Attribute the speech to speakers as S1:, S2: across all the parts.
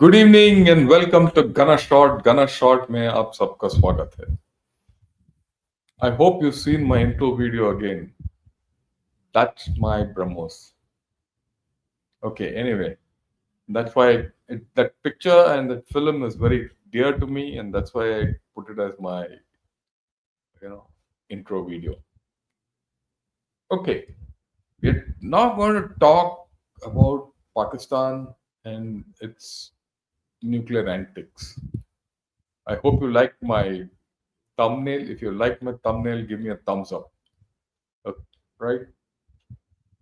S1: Good evening and welcome to गना शॉट में आप सबका स्वागत है. I hope you seen my intro video again. That's my Brahmos. Okay, anyway, that's why that picture and that film is very dear to me, and that's why I put it as my you know intro video. Okay, we're now going to talk about Pakistan and its nuclear antics. I hope you like my thumbnail. If you like my thumbnail, give me a thumbs up. Okay, right?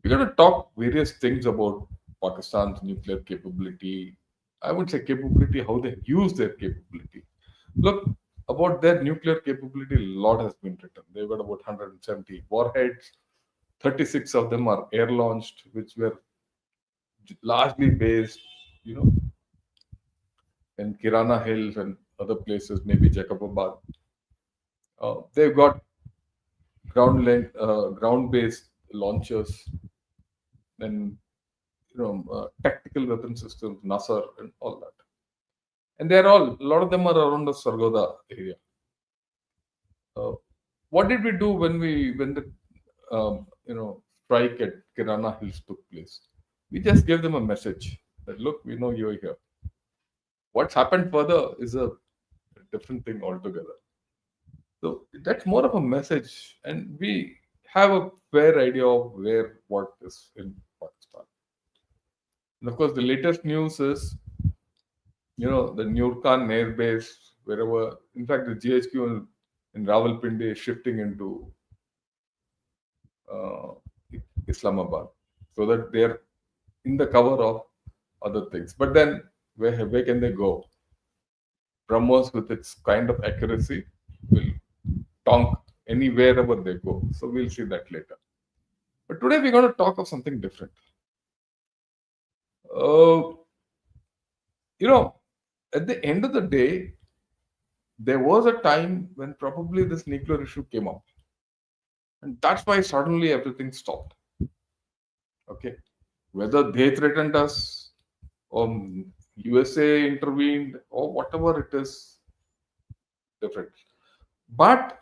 S1: We're going to talk various things about Pakistan's nuclear capability. I would say capability, how they use their capability. Look, about their nuclear capability, a lot has been written. They've got about 170 warheads. 36 of them are air launched, which were largely based, you know, in Kirana Hills and other places, maybe Jacobabad. They've got ground-based launchers and tactical weapon systems, Nasser, and all that. And a lot of them are around the Sargoda area. Uh, what did we do when the strike at Kirana Hills took place? We just gave them a message that look, we know you're here. What's happened further is a different thing altogether. So that's more of a message, and we have a fair idea of where what is in Pakistan. And of course, the latest news is, the Nurkan Air Base, wherever, in fact, the GHQ in Rawalpindi is shifting into uh, Islamabad so that they're in the cover of other things. But then, where can they go? BrahMos, with its kind of accuracy, will tonk anywhere ever they go. So we'll see that later. But today we're going to talk of something different. Uh, you know, at the end of the day, there was a time when probably this nuclear issue came up. And that's why suddenly everything stopped. Okay. Whether they threatened us or USA intervened or whatever it is, different. But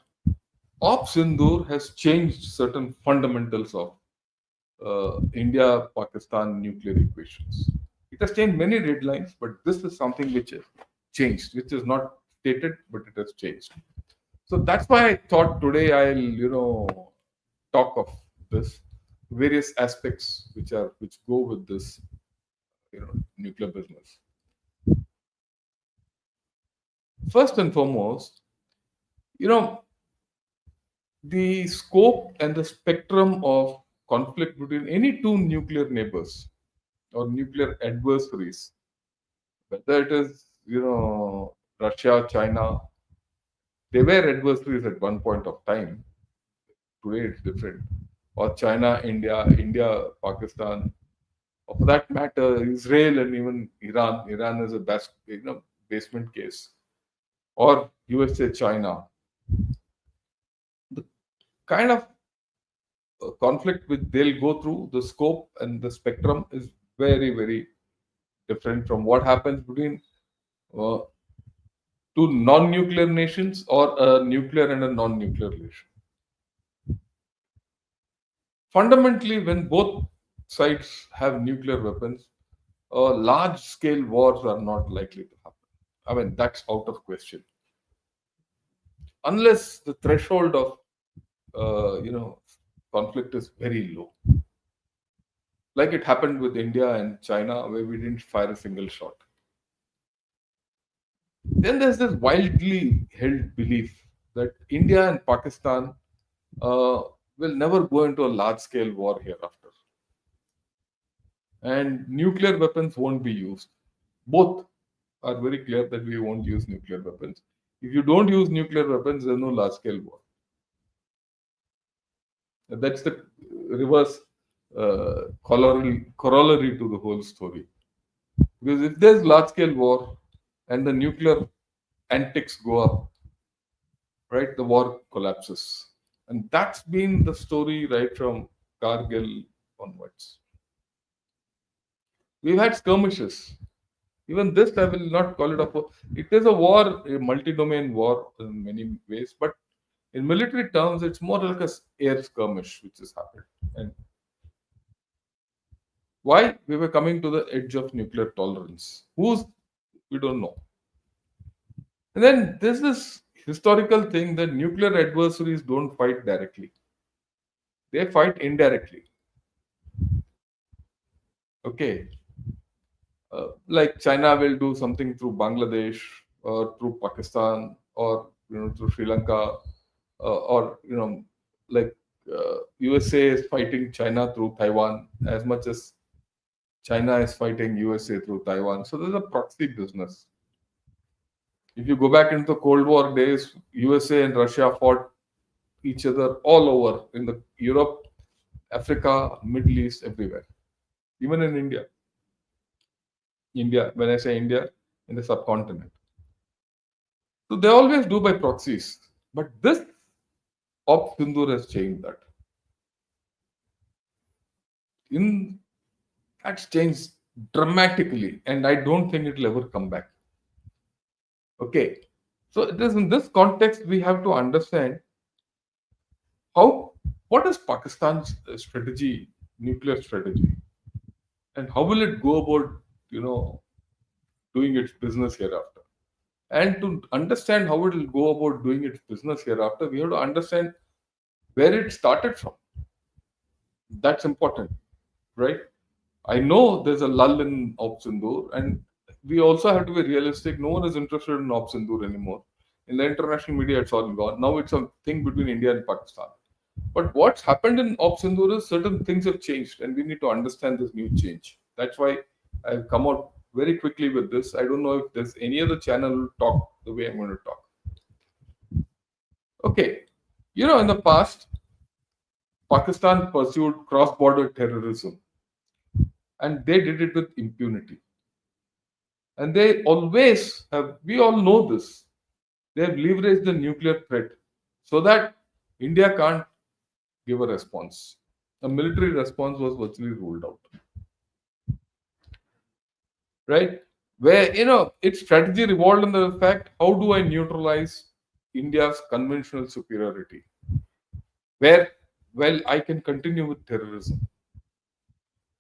S1: Op Sindoor has changed certain fundamentals of India Pakistan nuclear equations. It has changed many red lines, but this is something which has changed, which is not stated, but it has changed. So that's why I thought today I'll, talk of this various aspects which go with this, nuclear business. First and foremost, you know, the scope and the spectrum of conflict between any two nuclear neighbors or nuclear adversaries, whether it is, Russia, China, they were adversaries at one point of time. Today it's different. Or China, India, Pakistan, or for that matter, Israel and even Iran. Iran is a basement case. Or USA, China. The kind of conflict which they'll go through, the scope and the spectrum is very, very different from what happens between uh, two non-nuclear nations or a nuclear and a non-nuclear nation. Fundamentally, when both sides have nuclear weapons, large-scale wars are not likely to happen. I mean, that's out of question. Unless the threshold of, conflict is very low. Like it happened with India and China, where we didn't fire a single shot. Then there's this wildly held belief that India and Pakistan will never go into a large scale war hereafter. And nuclear weapons won't be used. Both are very clear that we won't use nuclear weapons. If you don't use nuclear weapons, there's no large scale war. That's the reverse corollary to the whole story. Because if there's large scale war and the nuclear antics go up, right, the war collapses. And that's been the story right from Kargil onwards. We've had skirmishes, Even this, I will not call it a war. It is a war, a multi-domain war in many ways, but in military terms, it's more like a air skirmish which has happened. And why we were coming to the edge of nuclear tolerance? Who's we don't know. And then there's this historical thing that nuclear adversaries don't fight directly; they fight indirectly. Okay, like China will do something through Bangladesh or through Pakistan or through Sri Lanka or like USA is fighting China through Taiwan as much as China is fighting USA through Taiwan. So there's a proxy business. If you go back into the Cold War days, USA and Russia fought each other all over in the Europe, Africa, Middle East, everywhere, even in India. India, when I say India, in the subcontinent. So they always do by proxies. But this Op Sindur has changed that. In That's changed dramatically, and I don't think it will ever come back. Okay. So it is in this context we have to understand how what is Pakistan's strategy, nuclear strategy, and how will it go about, you know, doing its business hereafter. And to understand how it will go about doing its business hereafter, we have to understand where it started from. That's important, right? I know there's a lull in Op Sindoor, and we also have to be realistic. No one is interested in Op Sindoor anymore. In the international media, it's all gone. Now it's a thing between India and Pakistan. But what's happened in Op Sindoor is certain things have changed, and we need to understand this new change. That's why I've come out very quickly with this. I don't know if there's any other channel to talk the way I'm going to talk. Okay, in the past, Pakistan pursued cross-border terrorism, and they did it with impunity. And they always have, we all know this, they have leveraged the nuclear threat so that India can't give a response. A military response was virtually ruled out. Right? Where, its strategy revolved on the fact how do I neutralize India's conventional superiority? Where, well, I can continue with terrorism.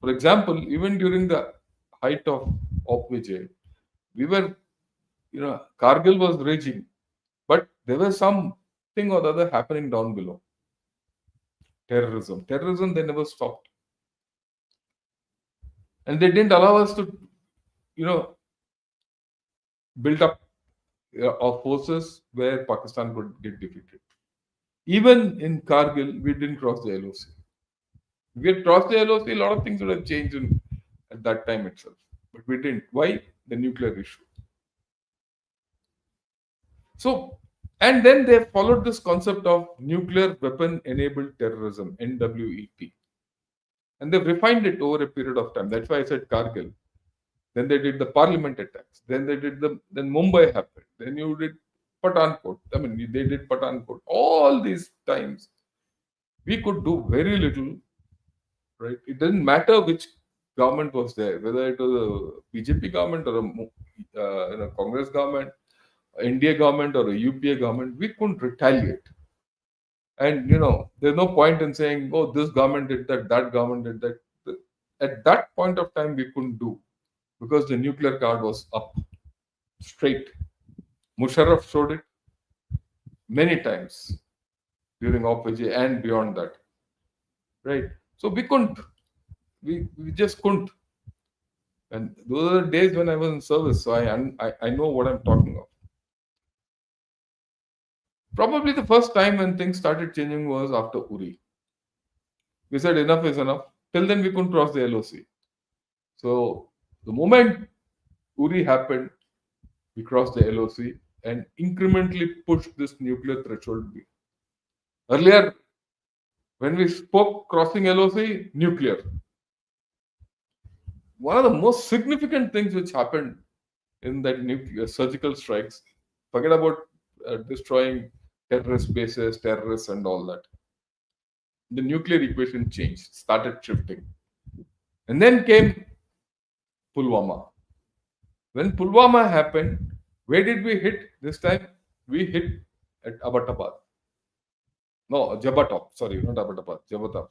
S1: For example, even during the height of Vijay, we were, Kargil was raging, but there was something or the other happening down below. Terrorism, they never stopped. And they didn't allow us to, build up our forces where Pakistan could get defeated. Even in Kargil, we didn't cross the LOC. If we had crossed the LOC, a lot of things would have changed at that time itself. But we didn't. Why? The nuclear issue. So, and then they followed this concept of nuclear weapon enabled terrorism, NWET. And they've refined it over a period of time. That's why I said Kargil. Then they did the parliament attacks. Then then Mumbai happened. Then you did Pathankot. I mean, they did Pathankot. All these times, we could do very little, right? It didn't matter which government was there, whether it was a BJP government or a Congress government, India government or a UPA government. We couldn't retaliate. And there's no point in saying, "Oh, this government did that, that government did that." At that point of time, we couldn't do because the nuclear card was up straight. Musharraf showed it many times during OPJ and beyond that, right? So we couldn't, we just couldn't. And those are the days when I was in service, so I know what I'm talking of. Probably the first time when things started changing was after Uri. We said enough is enough. Till then, we couldn't cross the LOC. So the moment Uri happened, we crossed the LOC and incrementally pushed this nuclear threshold. Earlier, when we spoke crossing LOC, nuclear. One of the most significant things which happened in that nuclear surgical strikes, forget about destroying terrorist bases, terrorists, and all that. The nuclear equation changed, started shifting. And then came Pulwama. When Pulwama happened, where did we hit this time? We hit at Abbottabad. No, Jabatop. Sorry, not Abbottabad. Jabatop.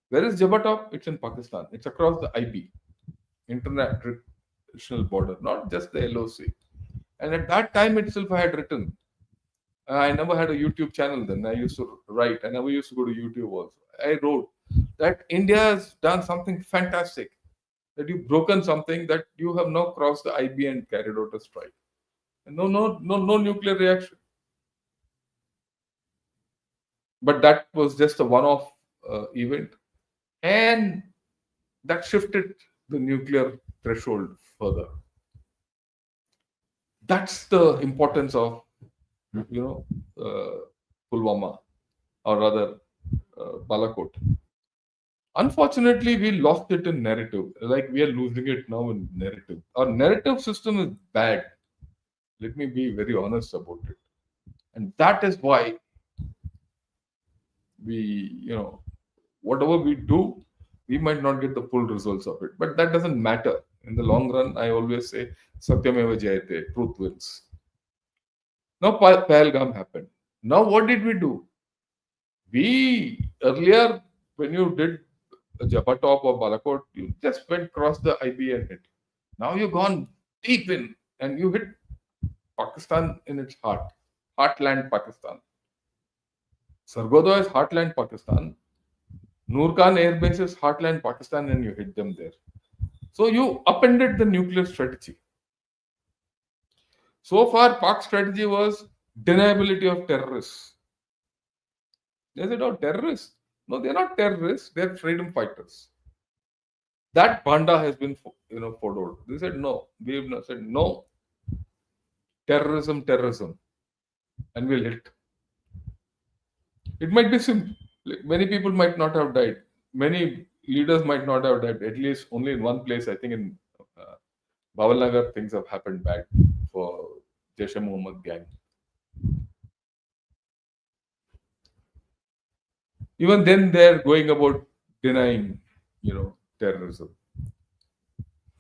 S1: Where is Jabatop? It's in Pakistan. It's across the IB, international border, not just the LOC. And at that time itself, I had written. I never had a YouTube channel then. I used to write. I never used to go to YouTube also. I wrote that India has done something fantastic. That you've broken something, that you have now crossed the IB and carried out a strike. And no nuclear reaction. But that was just a one-off event, and that shifted the nuclear threshold further. That's the importance of you know Pulwama, or rather Balakot. Unfortunately, we lost it in narrative. Like we are losing it now in narrative. Our narrative system is bad. Let me be very honest about it, and that is why we whatever we do, we might not get the full results of it, but that doesn't matter. In the long run, I always say, Satyameva Jayate, truth wins. Now, Pahalgam happened. Now, what did we do? We earlier, when you did a Japatop or Balakot, you just went across the IB and hit. Now you've gone deep in and you hit Pakistan in its heartland Pakistan. Sargodha is heartland Pakistan. Nurkan Air Base is heartland Pakistan, and you hit them there. So you upended the nuclear strategy. So far, Pak strategy was deniability of terrorists. They said, "Oh, terrorists? No, they're not terrorists. They're freedom fighters." That banda has been, followed. They said no. We've said no. Terrorism, and we'll hit. It might be simple. Like, many people might not have died. Many leaders might not have died. At least only in one place, I think in uh, Bawalnagar, things have happened bad for Jaish-e-Mohammed gang. Even then, they're going about denying, terrorism.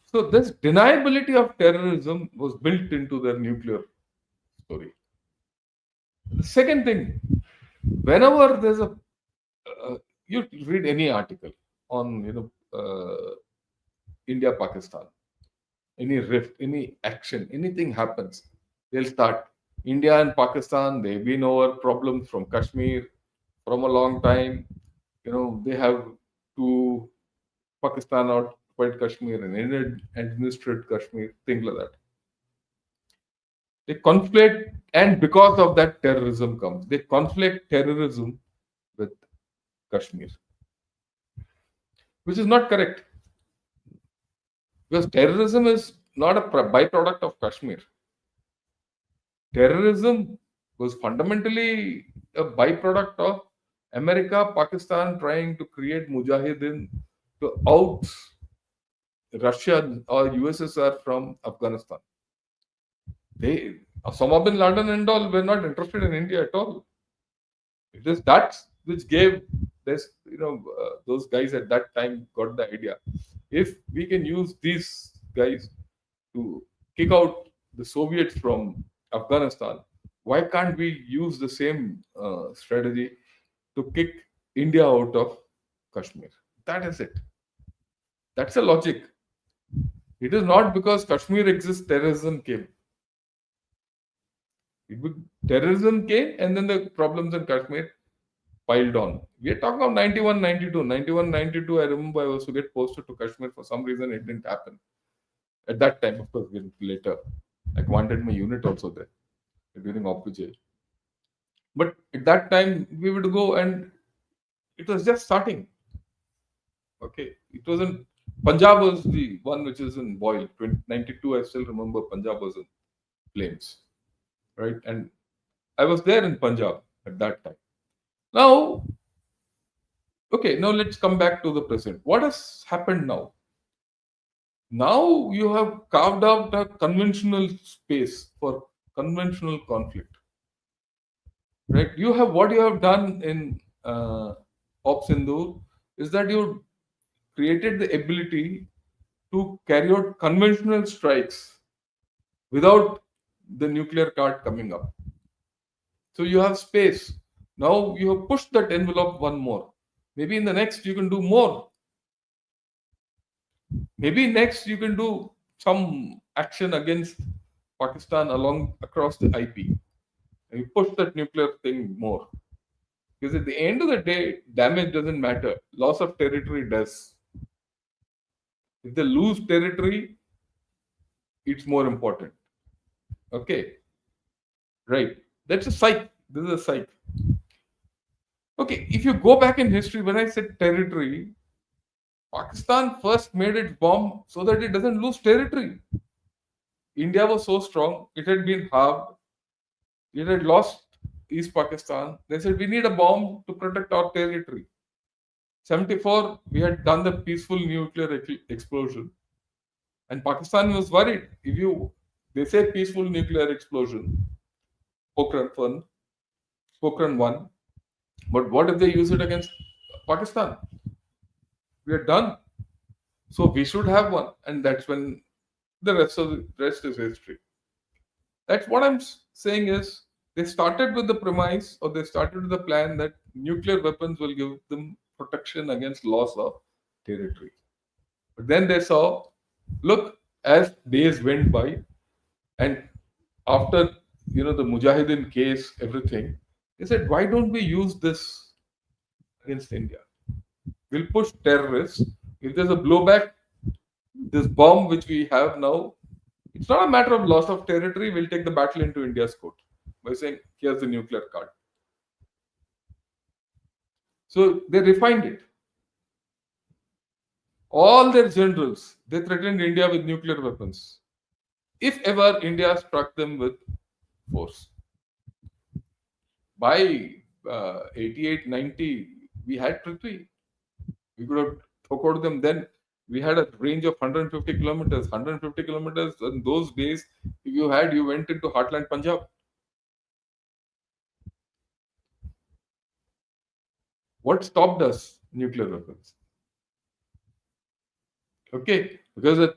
S1: So this deniability of terrorism was built into their nuclear story. The second thing, whenever there's you read any article on, India, Pakistan, any rift, any action, anything happens, they'll start India and Pakistan. They've been over problems from Kashmir from a long time. They have to Pakistan occupied Kashmir and India administered Kashmir, things like that. They conflict, and because of that, terrorism comes. They conflict terrorism with Kashmir, which is not correct, because terrorism is not a byproduct of Kashmir. Terrorism was fundamentally a byproduct of America, Pakistan trying to create mujahideen to out Russia or USSR from Afghanistan. Osama bin Laden and all were not interested in India at all. It is that which gave this, those guys at that time got the idea. If we can use these guys to kick out the Soviets from Afghanistan, why can't we use the same strategy to kick India out of Kashmir? That is it. That's the logic. It is not because Kashmir exists, terrorism came. Terrorism came, and then the problems in Kashmir piled on. We are talking of 91, 92. 91, 92, I remember I was to get posted to Kashmir. For some reason, it didn't happen. At that time, of course, later. I commanded my unit also there during OPJ. But at that time, we would go, and it was just starting. Okay. It wasn't. Punjab was the one which is in boil. 92, I still remember Punjab was in flames. Right. And I was there in Punjab at that time. Now, okay, now let's come back to the present. What has happened now? Now you have carved out a conventional space for conventional conflict, right? What you have done in Op Sindhu is that you created the ability to carry out conventional strikes without the nuclear card coming up. So you have space. Now you have pushed that envelope one more. Maybe in the next you can do more. Maybe next you can do some action against Pakistan along across the IP. And you push that nuclear thing more. Because at the end of the day, damage doesn't matter. Loss of territory does. If they lose territory, it's more important. Okay, right. That's a psych. This is a psych. Okay, if you go back in history, when I said territory, Pakistan first made its bomb so that it doesn't lose territory. India was so strong, it had been halved, it had lost East Pakistan. They said we need a bomb to protect our territory. 74, we had done the peaceful nuclear explosion, and Pakistan was worried. If you, they say peaceful nuclear explosion, Pokhran 1, Pokhran 1, but what if they use it against Pakistan? We are done. So we should have one, and that's when the rest is history. That's what saying is they started with the premise, or they started with the plan that nuclear weapons will give them protection against loss of territory. But then they saw, look, as days went by, and after the Mujahideen case, everything, they said, why don't we use this against India? We'll push terrorists. If there's a blowback, this bomb which we have now, it's not a matter of loss of territory. We'll take the battle into India's court by saying, here's the nuclear card. So they refined it. All their generals, they threatened India with nuclear weapons. If ever India struck them with force. By 88, 90, we had Prithvi. We could have took them then. We had a range of 150 kilometers. 150 kilometers in those days, if you went into heartland Punjab. What stopped us? Nuclear weapons. Okay, because a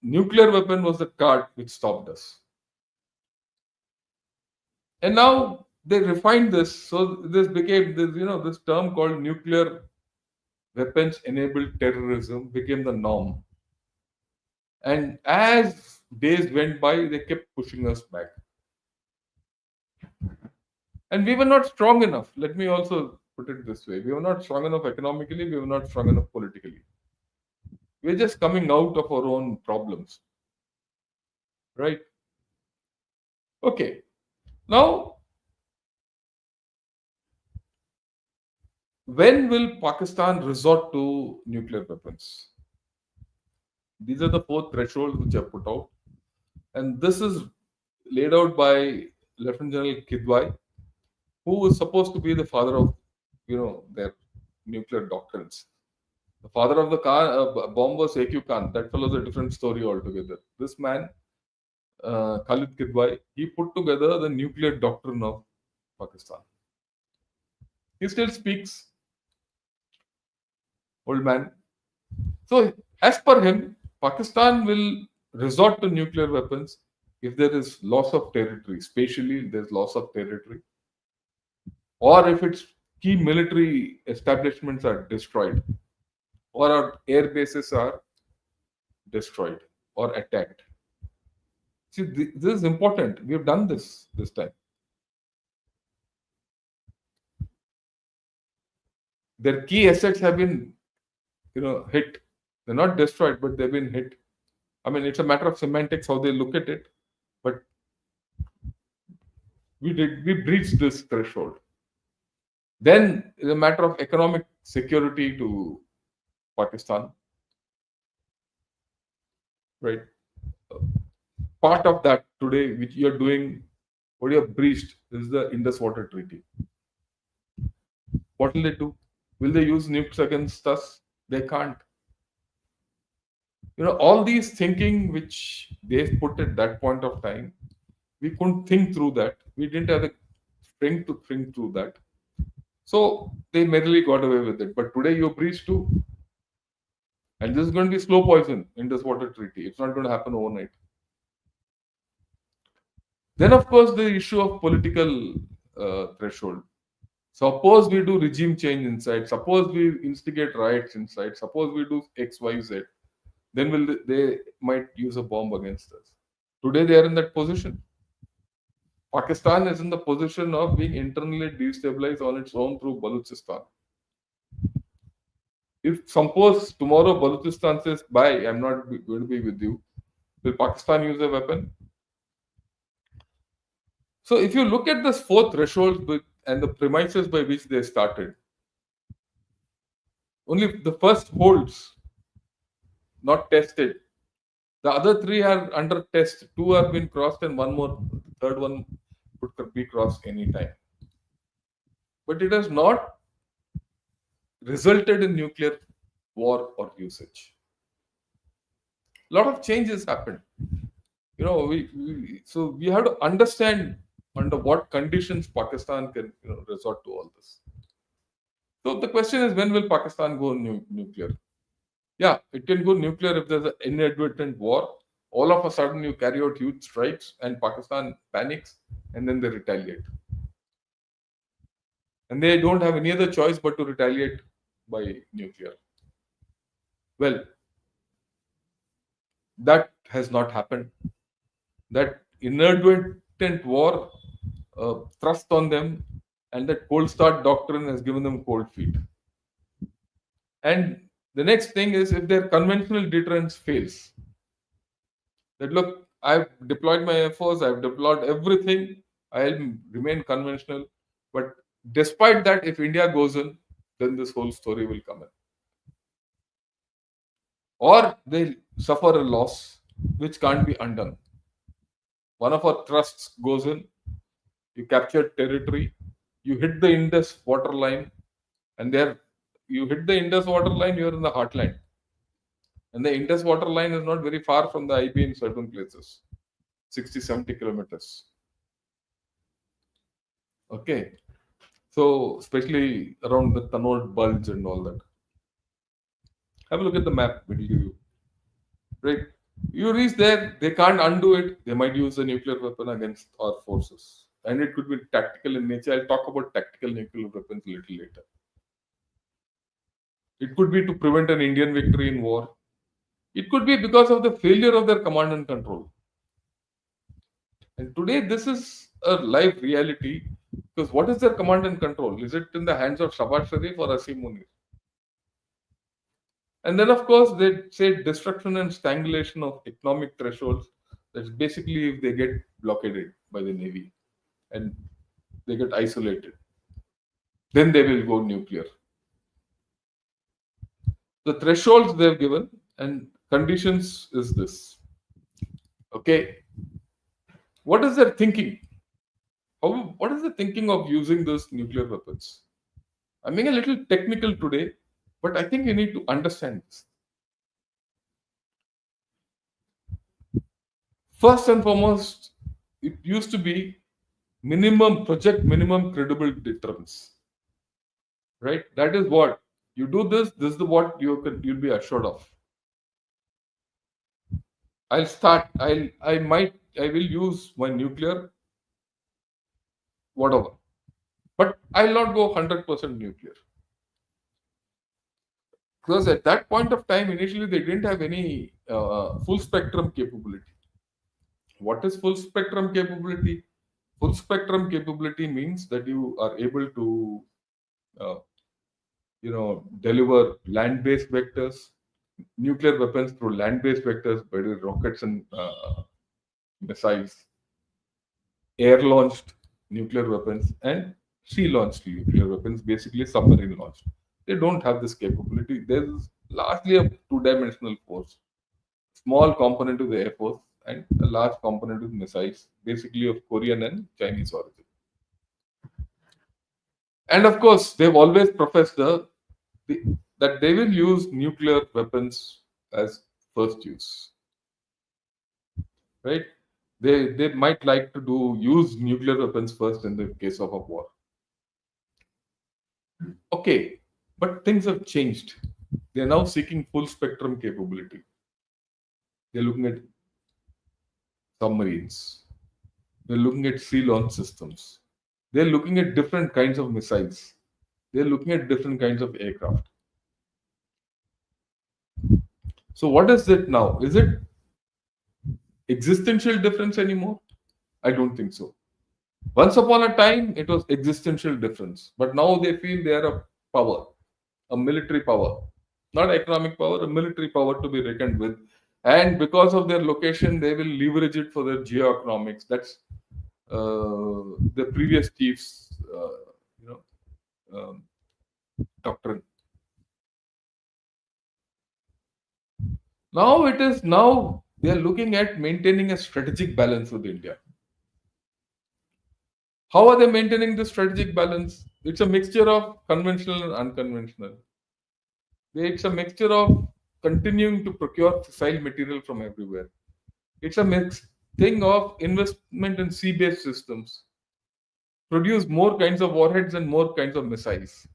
S1: nuclear weapon was the card which stopped us. And now they refined this, so this became this term called nuclear weapons enabled terrorism became the norm. And as days went by, they kept pushing us back. And we were not strong enough. Let me also put it this way: we were not strong enough economically, we were not strong enough politically. We're just coming out of our own problems. Right? Okay. Now, when will Pakistan resort to nuclear weapons? These are the four thresholds which I put out. And this is laid out by Lieutenant General Kidwai, who was supposed to be the father of, their nuclear doctrines. The father of the bomb was A.Q. Khan. That fellow is a different story altogether. This man, Khalid Kidwai, he put together the nuclear doctrine of Pakistan. He still speaks, old man. So, as per him, Pakistan will resort to nuclear weapons if there is loss of territory. Spatially, there's loss of territory. Or if its key military establishments are destroyed, or our air bases are destroyed or attacked. See, this is important. We have done this time. Their key assets have been, hit. They're not destroyed, but they've been hit. I mean, it's a matter of semantics how they look at it. But we breached this threshold. Then it's a matter of economic security to Pakistan. Right. Part of that today, which you're doing, what you have breached, is the Indus Water Treaty. What will they do? Will they use nukes against us? They can't. All these thinking which they put at that point of time, we couldn't think through that. We didn't have the strength to think through that. So they merely got away with it. But today you breached too. And this is going to be slow poison in this water treaty. It's not going to happen overnight. Then, of course, the issue of political threshold. Suppose we do regime change inside. Suppose we instigate riots inside. Suppose we do X, Y, Z. Then will they might use a bomb against us. Today they are in that position. Pakistan is in the position of being internally destabilized on its own through Balochistan. If suppose tomorrow Balochistan says, "Bye, I'm not going to be with you," will Pakistan use a weapon? So if you look at this four thresholds and the premises by which they started, only the first holds, not tested. The other three are under test. Two have been crossed, and one more, third one could be crossed anytime. But it has not resulted in nuclear war or usage. A lot of changes happened. So we have to understand under what conditions Pakistan can resort to all this. So the question is, when will Pakistan go nuclear? Yeah, it can go nuclear if there's an inadvertent war. All of a sudden, you carry out huge strikes, and Pakistan panics, and then they retaliate. And they don't have any other choice but to retaliate by nuclear. Well, that has not happened. That inadvertent war thrust on them, and that cold start doctrine has given them cold feet. And the next thing is, if their conventional deterrence fails, that look, I've deployed my efforts, I've deployed everything, I'll remain conventional. But despite that, if India goes in, then this whole story will come in. Or they suffer a loss which can't be undone. One of our trusts goes in, you capture territory, you hit the Indus water line, and there you hit the Indus water line, you're in the heartland. And the Indus water line is not very far from the IB in certain places, 60, 70 kilometers. Okay. So, especially around the Tanod bulge and all that. Have a look at the map, it will give you. Right? You reach there, they can't undo it. They might use a nuclear weapon against our forces. And it could be tactical in nature. I'll talk about tactical nuclear weapons a little later. It could be to prevent an Indian victory in war. It could be because of the failure of their command and control. And today, this is a live reality because what is their command and control? Is it in the hands of Shabaz Sharif or Asim Munir? And then, of course, they say destruction and strangulation of economic thresholds. That's basically if they get blockaded by the Navy and they get isolated, then they will go nuclear. The thresholds they've given and conditions is this. Okay. What is their thinking? What is the thinking of using those nuclear weapons? I'm being a little technical today, but I think you need to understand this. First and foremost, it used to be minimum credible deterrence. Right? That is what you do this is the what you'll be assured of. I will use my nuclear, whatever. But I'll not go 100% nuclear. Because at that point of time, initially they didn't have any full spectrum capability. What is full spectrum capability? Full spectrum capability means that you are able to, uh, deliver land-based vectors, nuclear weapons through land-based vectors, by the rockets and missiles, air-launched nuclear weapons, and sea-launched nuclear weapons, basically submarine-launched. They don't have this capability. There's largely a two-dimensional force, small component to the air force, and a large component to missiles, basically of Korean and Chinese origin. And of course, they've always professed that they will use nuclear weapons as first use. Right? They might like to use nuclear weapons first in the case of a war. Okay, but things have changed. They are now seeking full spectrum capability. They're looking at submarines, They're looking at sea launch systems. They're looking at different kinds of missiles. They're looking at different kinds of aircraft. So, what is it now? Is it existential difference anymore? I don't think so. Once upon a time, it was existential difference, but now they feel they are a power, a military power, not economic power, a military power to be reckoned with. And because of their location, they will leverage it for their geoeconomics. That's the previous chief's, you know, um, doctrine. Now they are looking at maintaining a strategic balance with India. How are they maintaining the strategic balance? It's a mixture of conventional and unconventional. It's a mixture of continuing to procure fissile material from everywhere. It's a mixed thing of investment in sea-based systems, produce more kinds of warheads and more kinds of missiles,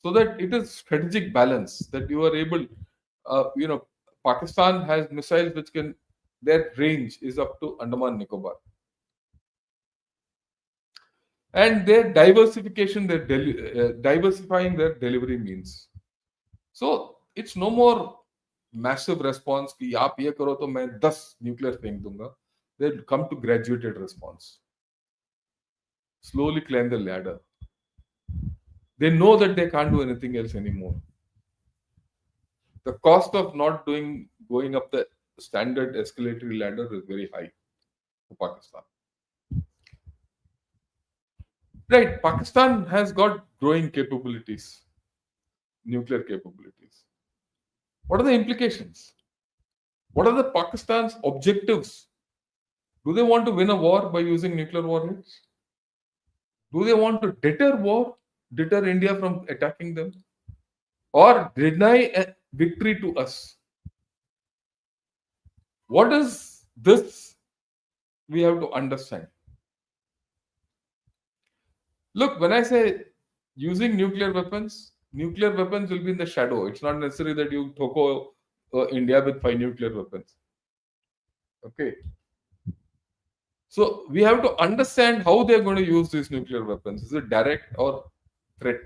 S1: so that it is strategic balance that you are able. Pakistan has missiles which can their range is up to Andaman Nicobar, and their diversification, diversifying their delivery means. So it's no more massive response कि आप ये करो तो मैं 10 nuclear फेंक दूंगा. They come to graduated response. Slowly climb the ladder. They know that they can't do anything else anymore. The cost of not doing going up the standard escalatory ladder is very high for Pakistan. Right, Pakistan has got growing capabilities, nuclear capabilities. What are the implications? What are the Pakistan's objectives? Do they want to win a war by using nuclear warheads? Do they want to deter war, deter India from attacking them, or deny a victory to us? What is this we have to understand? Look, when I say using nuclear weapons will be in the shadow. It's not necessary that you thoko India with 5 nuclear weapons. Okay. So we have to understand how they're going to use these nuclear weapons. Is it direct or threat?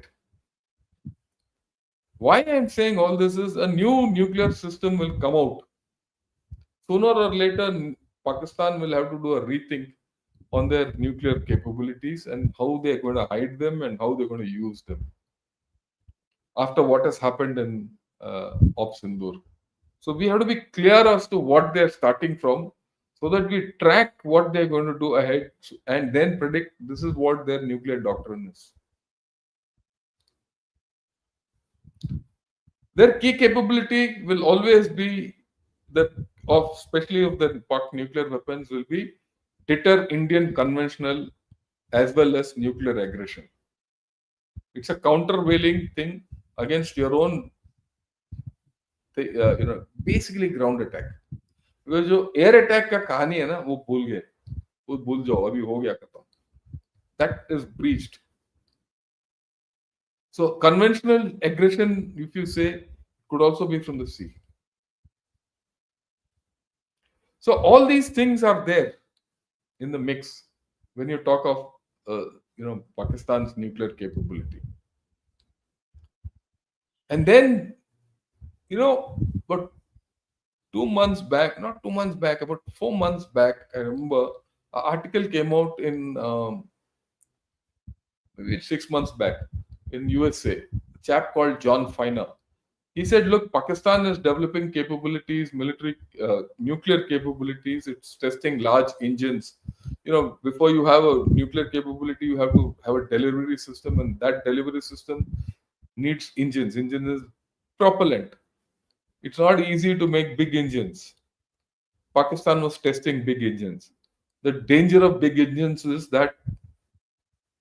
S1: Why I'm saying all this is a new nuclear system will come out. Sooner or later, Pakistan will have to do a rethink on their nuclear capabilities and how they're going to hide them and how they're going to use them after what has happened in Op Sindoor. So we have to be clear as to what they're starting from so that we track what they're going to do ahead and then predict this is what their nuclear doctrine is. Their key capability will always be that of especially of the Pak nuclear weapons will be deter Indian conventional as well as nuclear aggression. It's a countervailing thing against your own, basically ground attack. Because जो air attack का कहानी है ना वो भूल गए, वो भूल जाओ अभी हो गया खत्म. That is breached. So conventional aggression, if you say, could also be from the sea. So all these things are there in the mix when you talk of Pakistan's nuclear capability. And then but 2 months back, not 2 months back, about 4 months back, I remember an article came out in maybe 6 months back in USA. A chap called John Feiner. He said, "Look, Pakistan is developing capabilities, military nuclear capabilities. It's testing large engines. Before you have a nuclear capability, you have to have a delivery system, and that delivery system needs engines. Engine is propellant. It's not easy to make big engines. Pakistan was testing big engines. The danger of big engines is that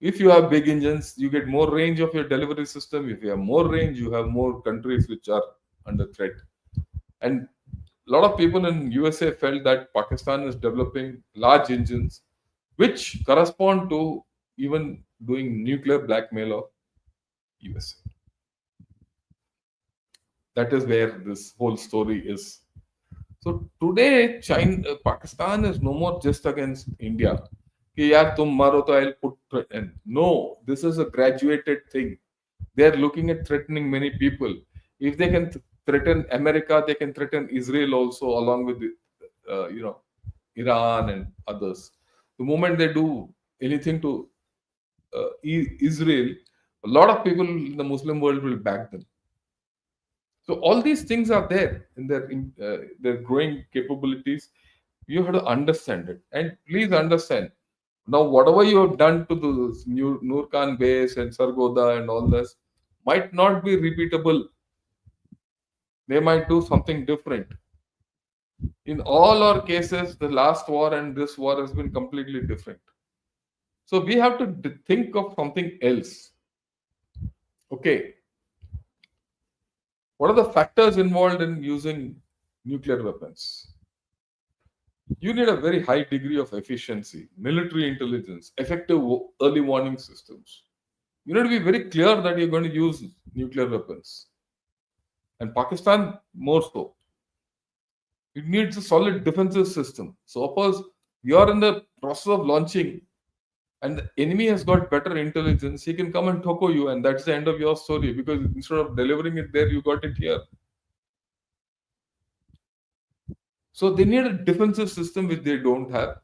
S1: if you have big engines, you get more range of your delivery system. If you have more range, you have more countries which are under threat. And a lot of people in USA felt that Pakistan is developing large engines which correspond to even doing nuclear blackmail of USA. That is where this whole story is. So today, Pakistan is no more just against India. कि यार तुम मारो तो I'll put in. No, this is a graduated thing. They are looking at threatening many people. If they can threaten America, they can threaten Israel also, along with Iran and others. The moment they do anything to Israel, a lot of people in the Muslim world will back them. So all these things are there in their growing capabilities. You have to understand it, and please understand. Now, whatever you have done to the new Nurkan base and Sargoda and all this might not be repeatable. They might do something different. In all our cases, the last war and this war has been completely different. So we have to think of something else. Okay, what are the factors involved in using nuclear weapons? You need a very high degree of efficiency, military intelligence, effective early warning systems. You need to be very clear that you're going to use nuclear weapons. And Pakistan, more so. It needs a solid defensive system. So, suppose you're in the process of launching and the enemy has got better intelligence, he can come and toko you, and that's the end of your story because instead of delivering it there, you got it here. So, they need a defensive system which they don't have.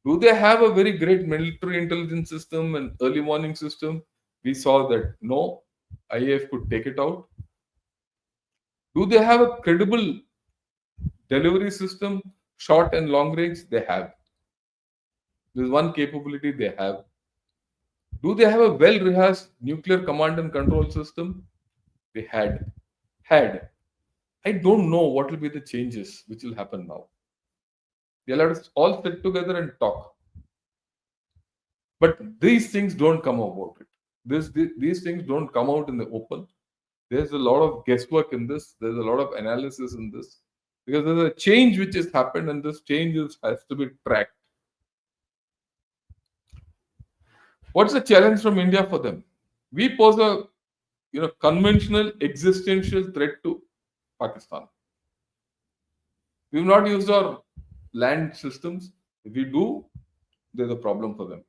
S1: Do they have a very great military intelligence system and early warning system? We saw that no, IAF could take it out. Do they have a credible delivery system, short and long range? They have. There's one capability they have. Do they have a well rehearsed nuclear command and control system? They had. Had. I don't know what will be the changes which will happen now. They'll have to all sit together and talk. But these things don't come about it. These things don't come out in the open. There's a lot of guesswork in this. There's a lot of analysis in this. Because there's a change which has happened and this change has to be tracked. What's the challenge from India for them? We pose a conventional existential threat to Pakistan. We've not used our land systems. If we do, there's a problem for them.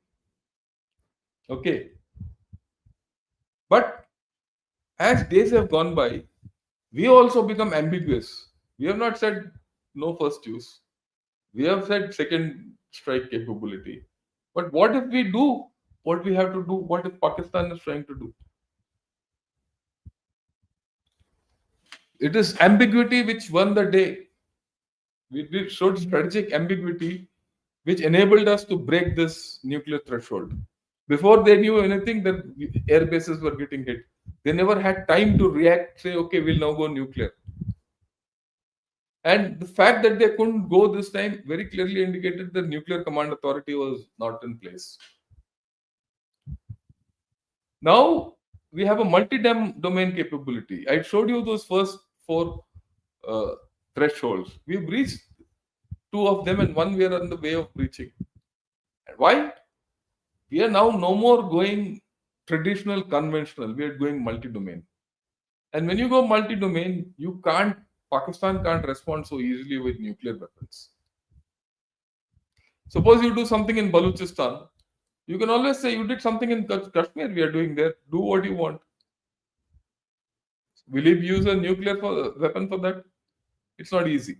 S1: Okay. But as days have gone by, we also become ambiguous. We have not said no first use. We have said second strike capability. But what if we do what we have to do? What if Pakistan is trying to do? It is ambiguity which won the day. We showed strategic ambiguity which enabled us to break this nuclear threshold. Before they knew anything, the air bases were getting hit. They never had time to react, say, okay, we'll now go nuclear. And the fact that they couldn't go this time very clearly indicated the nuclear command authority was not in place. Now we have a multi-domain capability. I showed you those first four uh, thresholds. We've reached two of them, and one we are on the way of reaching. And why? We are now no more going traditional, conventional. We are going multi-domain. And when you go multi-domain, Pakistan can't respond so easily with nuclear weapons. Suppose you do something in Balochistan, you can always say you did something in Kashmir. We are doing there. Do what you want. Will you use a nuclear weapon for that? It's not easy.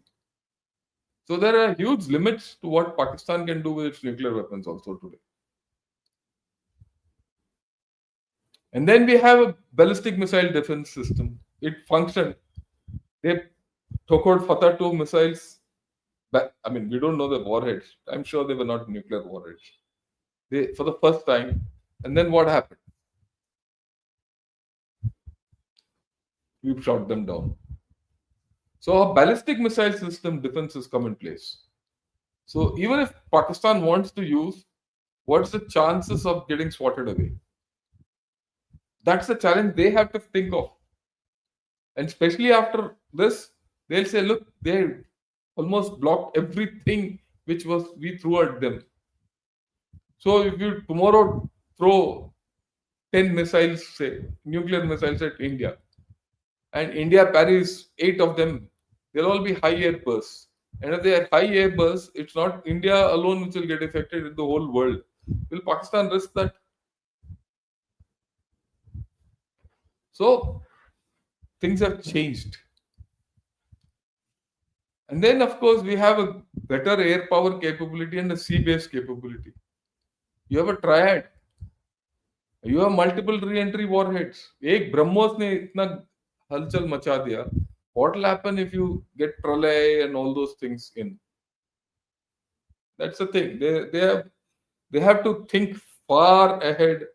S1: So there are huge limits to what Pakistan can do with its nuclear weapons also today. And then we have a ballistic missile defense system. It functioned. They took out Fatah 2 missiles. I mean, we don't know the warheads. I'm sure they were not nuclear warheads. They, for the first time. And then what happened? We shot them down. So a ballistic missile system defense has come in place. So even if Pakistan wants to use, what's the chances of getting swatted away? That's the challenge they have to think of. And especially after this, they'll say, look, they almost blocked everything which was we threw at them. So if you tomorrow throw 10 missiles, say nuclear missiles at India, and India parries 8 of them, they'll all be high air bursts. And if they are high air bursts, it's not India alone which will get affected, it's the whole world. Will Pakistan risk that? So things have changed. And then, of course, we have a better air power capability and a sea based capability. You have a triad. You have multiple re-entry warheads. एक ब्रह्मोस ने इतना हलचल मचा दिया. What will happen if you get pralay and all those things in? That's the thing. They have to think far ahead.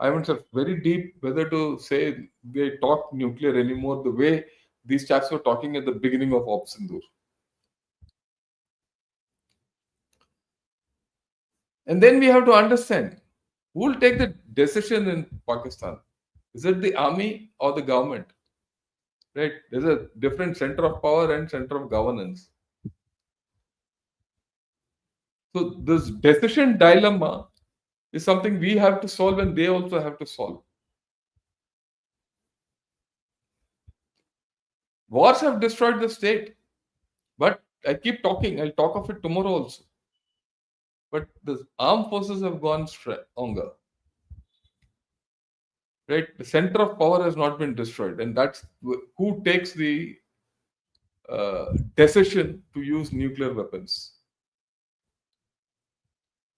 S1: I haven't said very deep whether to say they talk nuclear anymore the way these chaps were talking at the beginning of Op Sindoor. And then we have to understand who will take the decision in Pakistan. Is it the army or the government? Right? There's a different center of power and center of governance. So this decision dilemma is something we have to solve and they also have to solve. Wars have destroyed the state, but I keep talking. I'll talk of it tomorrow also. But the armed forces have gone stronger. Right? The center of power has not been destroyed, and that's who takes the decision to use nuclear weapons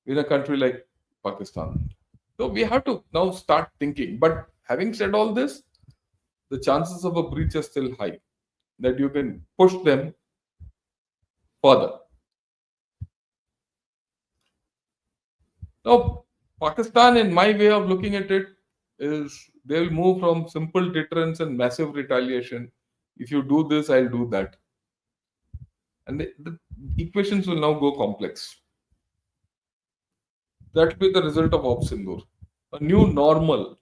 S1: in a country like Pakistan. So we have to now start thinking. But having said all this, the chances of a breach are still high, that you can push them further. Now, Pakistan, in my way of looking at it, is they'll move from simple deterrence and massive retaliation. If you do this, I'll do that. And the equations will now go complex. That will be the result of Op Sindoor. A new normal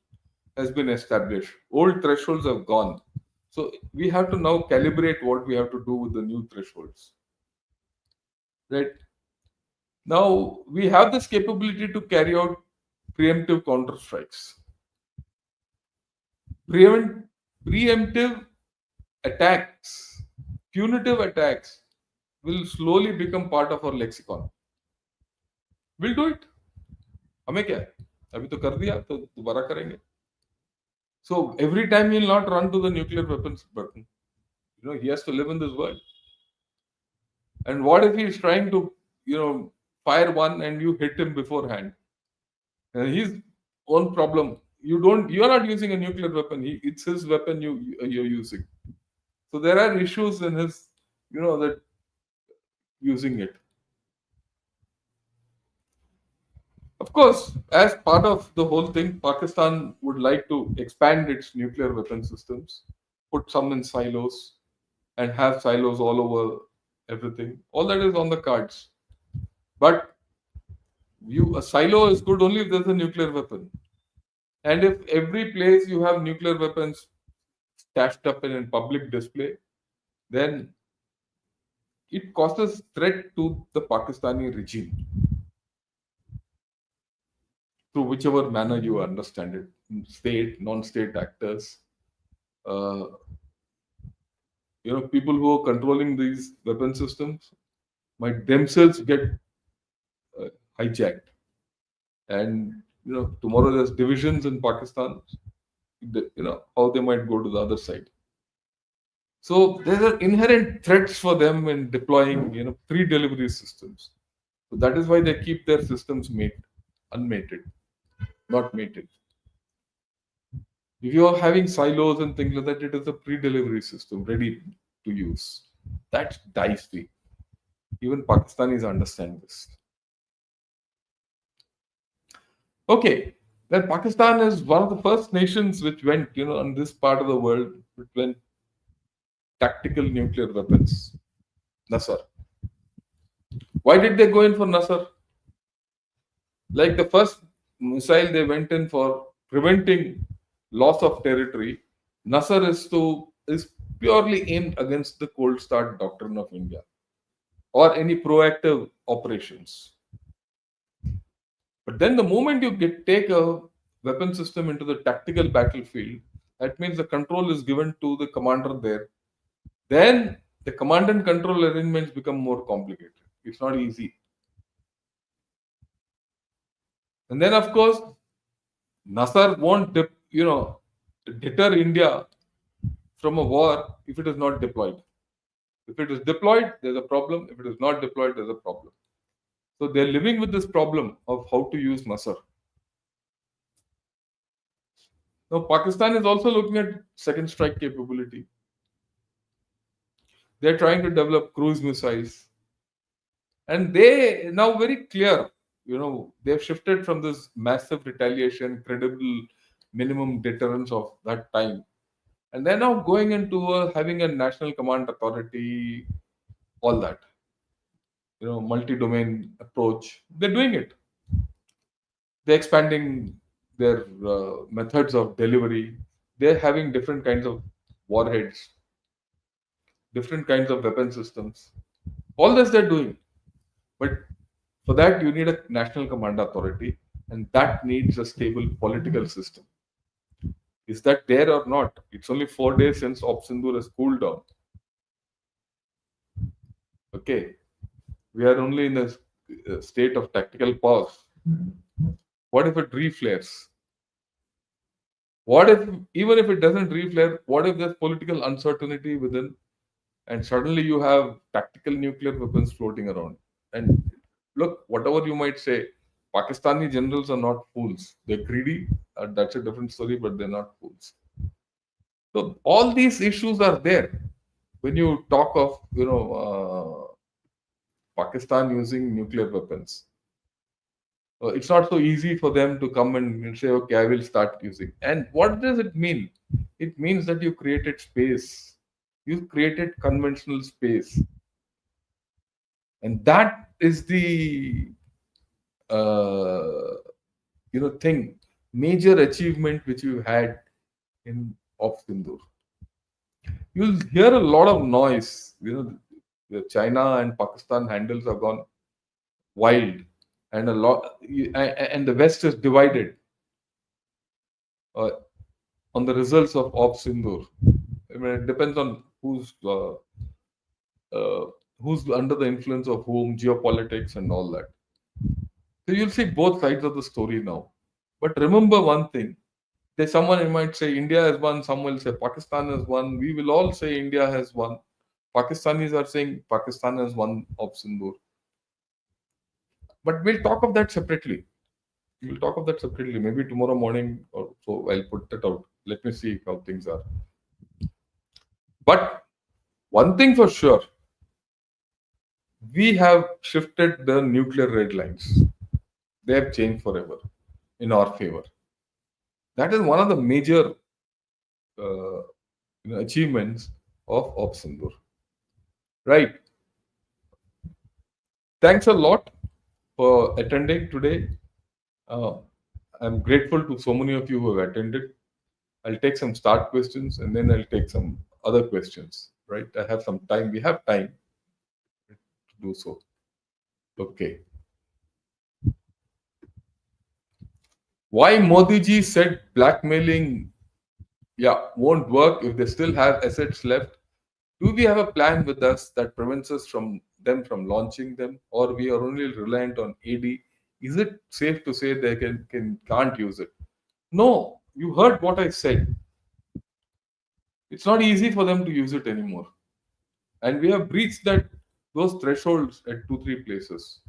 S1: has been established. Old thresholds have gone. So we have to now calibrate what we have to do with the new thresholds. Right? Now we have this capability to carry out preemptive counter strikes. Preemptive attacks, punitive attacks will slowly become part of our lexicon. We'll do it. हमें क्या है? अभी तो कर दिया तो दोबारा करेंगे. So every time he'll not run to the nuclear weapons button. He has to live in this world. And what if he's trying to, fire one and you hit him beforehand? His own problem. You are not using a nuclear weapon. It's his weapon you're using. So there are issues in his, that using it. Of course, as part of the whole thing, Pakistan would like to expand its nuclear weapon systems, put some in silos, and have silos all over everything. All that is on the cards. But a silo is good only if there's a nuclear weapon. And if every place you have nuclear weapons stashed up in public display, then it causes threat to the Pakistani regime through whichever manner you understand it, state, non-state actors, uh, people who are controlling these weapon systems might themselves get hijacked. And tomorrow there's divisions in Pakistan. How they might go to the other side. So there are inherent threats for them in deploying pre-delivery systems. So that is why they keep their systems unmated, not mated. If you are having silos and things like that, it is a pre-delivery system ready to use. That's dicey. Even Pakistanis understand this. Okay, then Pakistan is one of the first nations which went, on this part of the world, which went tactical nuclear weapons. Nasser. Why did they go in for Nasser? Like the first missile they went in for preventing loss of territory, Nasser is purely aimed against the cold start doctrine of India or any proactive operations. But then the moment you take a weapon system into the tactical battlefield, that means the control is given to the commander there. Then the command and control arrangements become more complicated. It's not easy. And then, of course, Nasser won't, deter India from a war if it is not deployed. If it is deployed, there's a problem. If it is not deployed, there's a problem. So they're living with this problem of how to use Nasser. Now, Pakistan is also looking at second strike capability. They're trying to develop cruise missiles. And they now very clear, they've shifted from this massive retaliation, credible minimum deterrence of that time. And they're now going into having a national command authority, all that, multi-domain approach. They're doing it. They're expanding their methods of delivery. They're having different kinds of warheads, different kinds of weapon systems. All this they're doing. But for that, you need a national command authority, and that needs a stable political system. Is that there or not? It's only 4 days since Op Sindoor has cooled down. Okay, we are only in a state of tactical pause. What if it reflares? What if, even if it doesn't reflare, what if there's political uncertainty within, and suddenly you have tactical nuclear weapons floating around? And look, whatever you might say, Pakistani generals are not fools. They're greedy. That's a different story, but they're not fools. So all these issues are there when you talk of Pakistan using nuclear weapons. It's not so easy for them to come and say, okay, I will start using. And what does it mean? It means that you created space. You created conventional space. And that is the thing, major achievement which you had in Op Sindoor. You'll hear a lot of noise. The China and Pakistan handles have gone wild, and and the West is divided uh, on the results of Op Sindoor. I mean, it depends on who's under the influence of whom, geopolitics and all that. So you'll see both sides of the story now. But remember one thing: there's someone might say India has won, some will say Pakistan has won. We will all say India has won. Pakistanis are saying Pakistan has won Op Sindoor. But we'll talk of that separately. We'll talk of that separately. Maybe tomorrow morning or so I'll put that out. Let me see how things are. But one thing for sure, we have shifted the nuclear red lines. They have changed forever in our favor. That is one of the major achievements of Op Sindoor. Right. Thanks a lot for attending today. Uh, I'm grateful to so many of you who have attended. I'll take some start questions and then I'll take some other questions. Right. I have some time. We have time to do so. Okay. Why Modi ji said blackmailing, won't work if they still have assets left? Do we have a plan with us that prevents us from them from launching them, or we are only reliant on AD? Is it safe to say they can't use it? No, you heard what I said. It's not easy for them to use it anymore, and we have breached those thresholds at 2-3 places.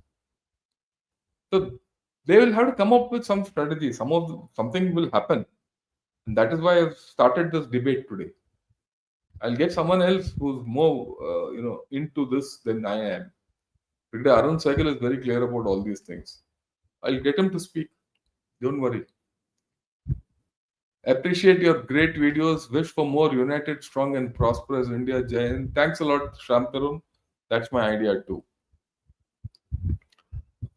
S1: So they will have to come up with some strategy. Something will happen, and that is why I've started this debate today. I'll get someone else who's more, into this than I am. Today, Arun Cycle is very clear about all these things. I'll get him to speak. Don't worry. Appreciate your great videos. Wish for more united, strong, and prosperous India. Jai Hind. Thanks a lot, Shankarun. That's my idea too.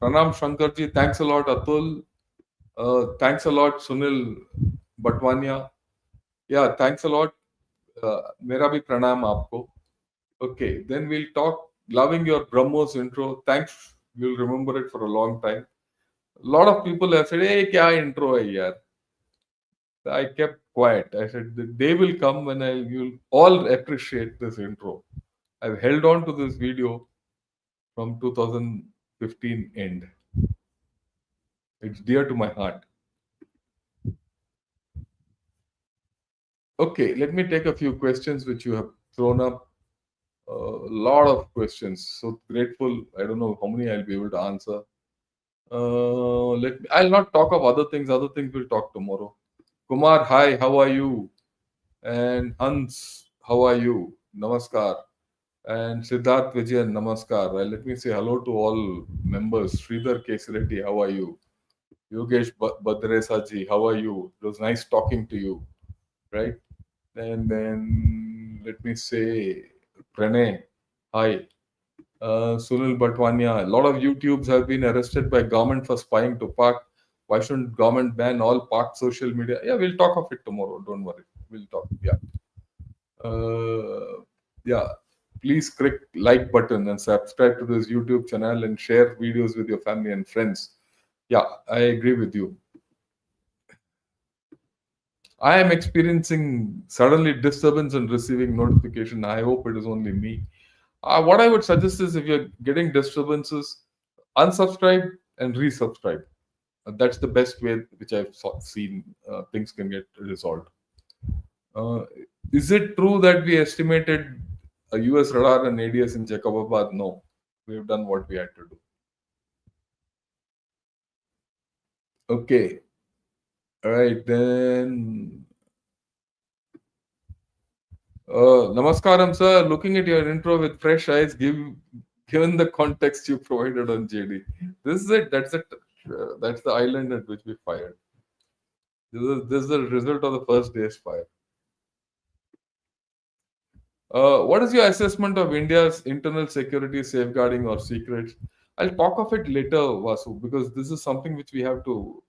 S1: Pranam Shankarji. Thanks a lot, Atul. Thanks a lot, Sunil Batwania. Yeah, thanks a lot. मेरा भी प्रणाम आपको. Okay, then we'll talk. Loving your Brahmos intro. Thanks. You'll remember it for a long time. A lot of people have said, "Hey, kya intro hai yaar?" I kept quiet. I said, "The day will come when you'll all appreciate this intro." I've held on to this video from 2015 end. It's dear to my heart. Okay, let me take a few questions which you have thrown up. A lot of questions. So grateful. I don't know how many I'll be able to answer. I'll not talk of other things. Other things we'll talk tomorrow. Kumar, hi. How are you? And Hans, how are you? Namaskar. And Siddharth Vijayan, namaskar. Let me say hello to all members. Sridhar Kesireddy, how are you? Yogesh Badresaji, how are you? It was nice talking to you, right? And then let me say, Pranay, hi. Sunil Batwania, a lot of YouTubes have been arrested by government for spying to Pak. Why shouldn't government ban all Pak social media? Yeah, we'll talk of it tomorrow. Don't worry. We'll talk. Yeah. Yeah, please click like button and subscribe to this YouTube channel and share videos with your family and friends. Yeah, I agree with you. I am experiencing suddenly disturbance and receiving notification. I hope it is only me. What I would suggest is if you're getting disturbances, unsubscribe and resubscribe. That's the best way which I've seen things can get resolved. Uh, is it true that we estimated a US radar and ADS in Jacobabad? No. We've done what we had to do. Okay. All right. Then, Namaskaram, sir. Looking at your intro with fresh eyes, given the context you provided on JD. This is it. That's it. That's the island at which we fired. This is the result of the first day's fire. What is your assessment of India's internal security safeguarding or secrets? I'll talk of it later, Vasu, because this is something which we have to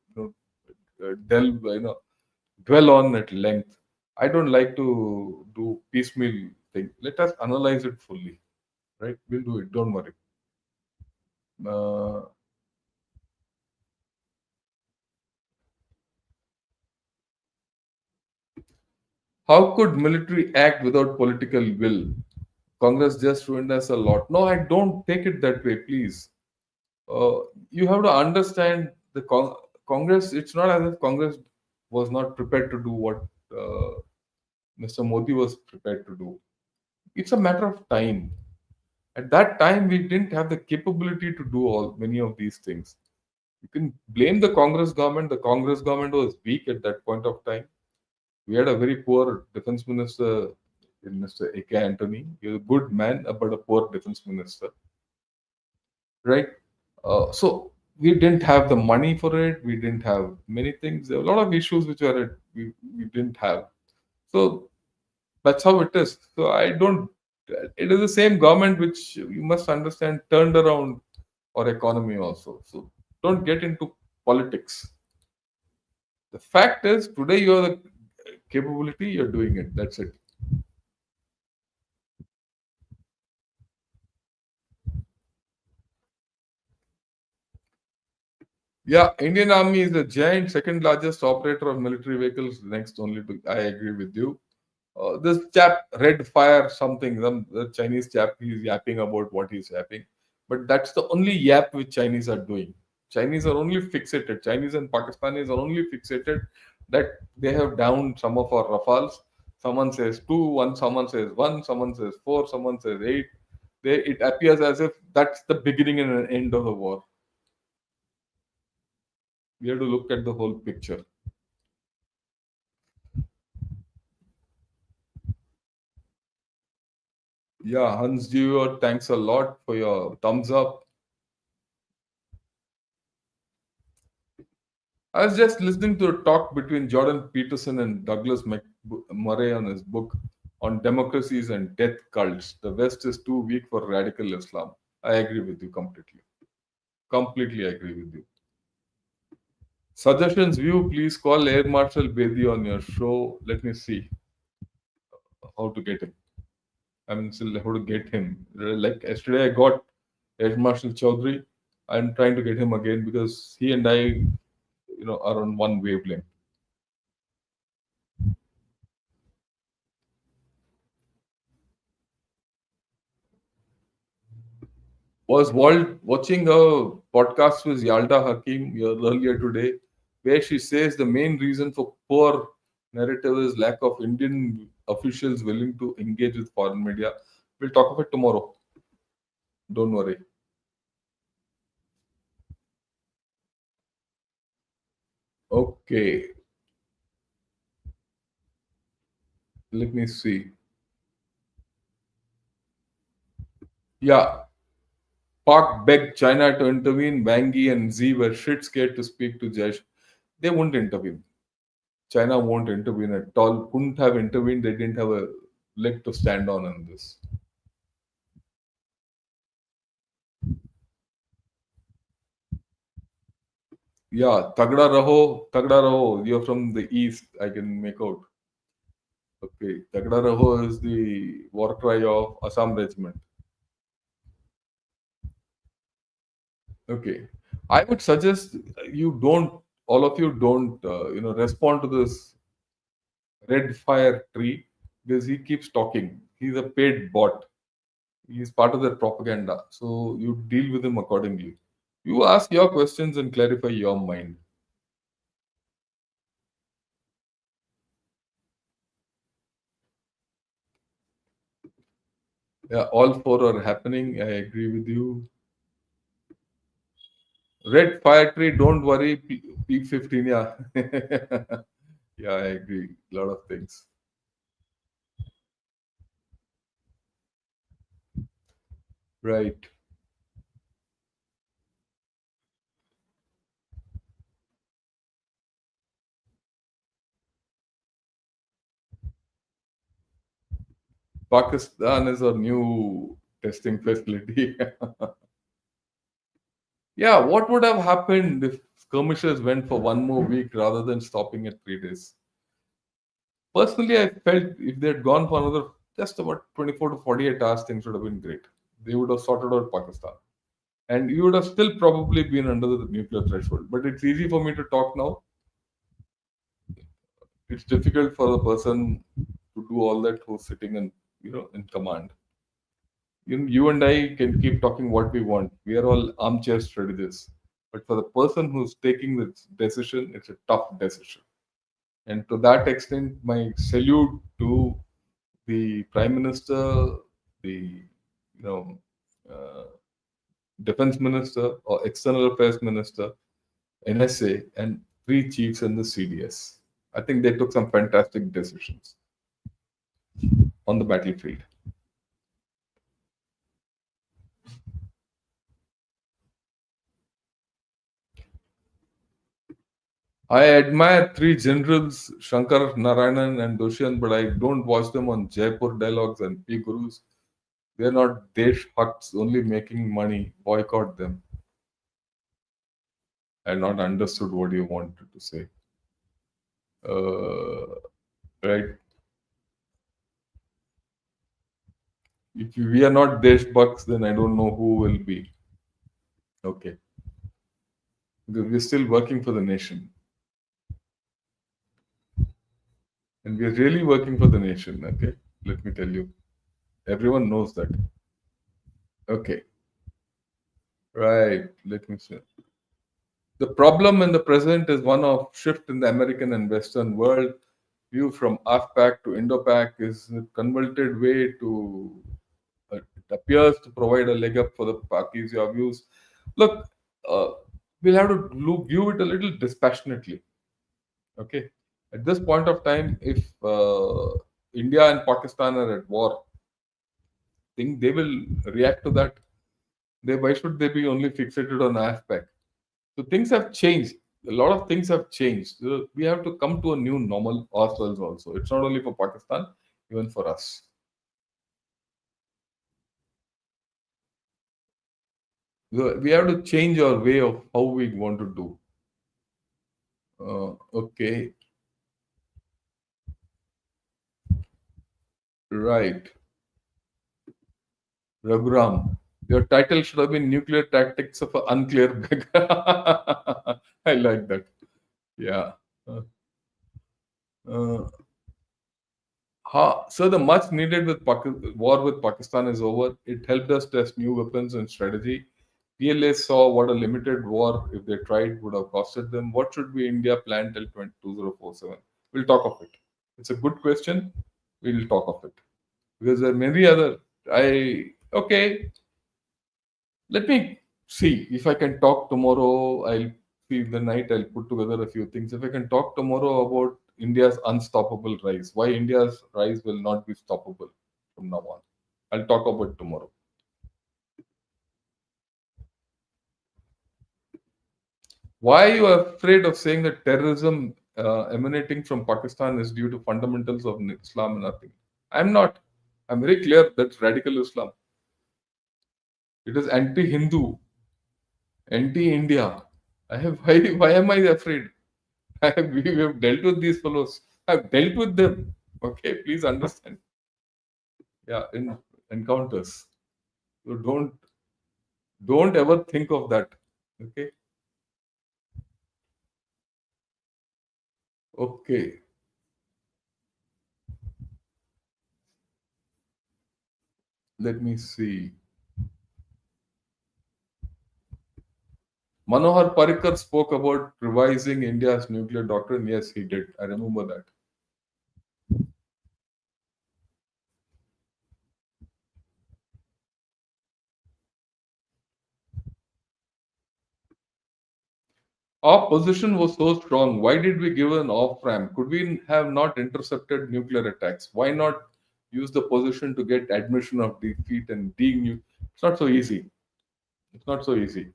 S1: dwell on at length. I don't like to do piecemeal thing. Let us analyze it fully, right? We'll do it. Don't worry. Uh, how could military act without political will? Congress just ruined us a lot. No, I don't take it that way, please. uh, you have to understand the Congress. It's not as if Congress was not prepared to do what Mr. Modi was prepared to do. It's a matter of time. At that time, we didn't have the capability to do all many of these things. You can blame the Congress government. The Congress government was weak at that point of time. We had a very poor defense minister in Mr. A.K. Antony. He was a good man, but a poor defense minister, right? So we didn't have the money for it. We didn't have many things. There were a lot of issues which we didn't have. So that's how it is. So I don't. It is the same government which you must understand turned around our economy also. So don't get into politics. The fact is today you have the capability. You're doing it. That's it. Yeah, Indian Army is the giant second largest operator of military vehicles, next only to. I agree with you. This chap, Red Fire something, the Chinese chap, he's yapping about what he's yapping. But that's the only yap which Chinese are doing. Chinese are only fixated. Chinese and Pakistanis are only fixated that they have downed some of our Rafales. Someone says two, someone says one, someone says four, someone says eight. It appears as if that's the beginning and an end of the war. We have to look at the whole picture. Yeah, Hans Junior, thanks a lot for your thumbs up. I was just listening to a talk between Jordan Peterson and Douglas Murray on his book on democracies and death cults. The West is too weak for radical Islam. I agree with you completely. Completely agree with you. Suggestions, view, please call Air Marshal Bedi on your show. Let me see how to get him. I mean, still how to get him. Like yesterday, I got Air Marshal Chaudhry. I'm trying to get him again because he and I, are on one wavelength. Was watching a podcast with Yalda Hakim earlier today, where she says the main reason for poor narrative is lack of Indian officials willing to engage with foreign media. We'll talk of it tomorrow. Don't worry. Okay, let me see. Yeah, Pak begged China to intervene. Wang Yi and Xi were shit scared to speak to Jaish. They won't intervene. China won't intervene at all. Couldn't have intervened. They didn't have a leg to stand on this. Yeah, Tagda Raho. You're from the east. I can make out. Okay, Tagda Raho is the war cry of Assam Regiment. Okay, I would suggest you don't. All of you don't. Respond to this red fire tree because he keeps talking. He's a paid bot. He's part of their propaganda. So you deal with him accordingly. You ask your questions and clarify your mind. Yeah, all four are happening. I agree with you. Red fire tree, don't worry. Peak 15, yeah. Yeah, I agree. A lot of things. Right. Pakistan is a new testing facility. Yeah, what would have happened if skirmishers went for one more week rather than stopping at 3 days? Personally, I felt if they had gone for another just about 24 to 48 hours, things would have been great. They would have sorted out Pakistan. And you would have still probably been under the nuclear threshold. But it's easy for me to talk now. It's difficult for the person to do all that who's sitting in command. You and I can keep talking what we want. We are all armchair strategists. But for the person who's taking the decision, it's a tough decision. And to that extent, my salute to the Prime Minister, the you know uh, Defense Minister or External Affairs Minister, NSA, and three chiefs in the CDS. I think they took some fantastic decisions on the battlefield. I admire three generals, Shankar, Narayanan, and Dushyant, but I don't watch them on Jaipur dialogues and P Gurus. They're not Desh Hucks only making money. Boycott them. I've not understood what you wanted to say. Right? If we are not Desh Bucks, then I don't know who will be. Okay. Because we're still working for the nation. And we're really working for the nation. Okay. Let me tell you. Everyone knows that. Okay. Right. Let me see. The problem in the present is one of shift in the American and Western world. View from AFPAC to Indo-Pac is a convoluted way to it appears to provide a leg up for the Pakistan views. Look, uh, we'll have to view it a little dispassionately. Okay, at this point of time, if India and Pakistan are at war, think they will react to that. Why should they be only fixated on AFPAC? So things have changed. A lot of things have changed. So we have to come to a new normal ourselves also. It's not only for Pakistan, even for us. So we have to change our way of how we want to do. Okay, right. Raghuram, your title should have been Nuclear Tactics of an Unclear Beggar. I like that. Yeah. Uh, uh, So the much needed war with Pakistan is over. It helped us test new weapons and strategy. PLA saw what a limited war, if they tried, would have costed them. What should be India plan till 2047? We'll talk of it. It's a good question. We'll talk of it because there are many other. I okay. Let me see if I can talk tomorrow. I'll see the night. I'll put together a few things. If I can talk tomorrow about India's unstoppable rise, why India's rise will not be stoppable from now on. I'll talk about it tomorrow. Why are you afraid of saying that terrorism emanating from Pakistan is due to fundamentals of Islam and nothing? I'm not. I'm very clear that's radical Islam. It is anti-Hindu, anti-India. I have why am I afraid? We have dealt with these fellows. I've dealt with them. Okay, please understand. Yeah, in encounters. So don't ever think of that. Okay. Okay. Let me see. Manohar Parikar spoke about revising India's nuclear doctrine. Yes, he did. I remember that. Our position was so strong. Why did we give an off ramp? Could we have not intercepted nuclear attacks? Why not use the position to get admission of defeat and de It's not so easy. It's not so easy.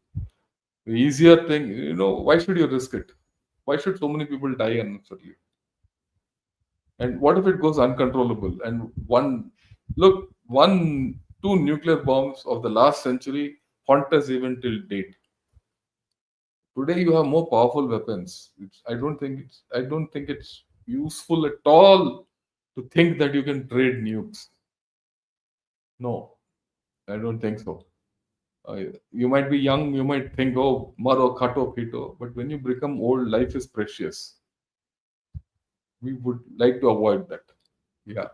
S1: The easier thing, why should you risk it? Why should so many people die unnecessarily? And what if it goes uncontrollable? And two nuclear bombs of the last century haunt us even till date. Today you have more powerful weapons. I don't think it's useful at all to think that you can trade nukes. No, I don't think so. You might be young, you might think, oh, maro, kato, pito. But when you become old, life is precious. We would like to avoid that. Yeah.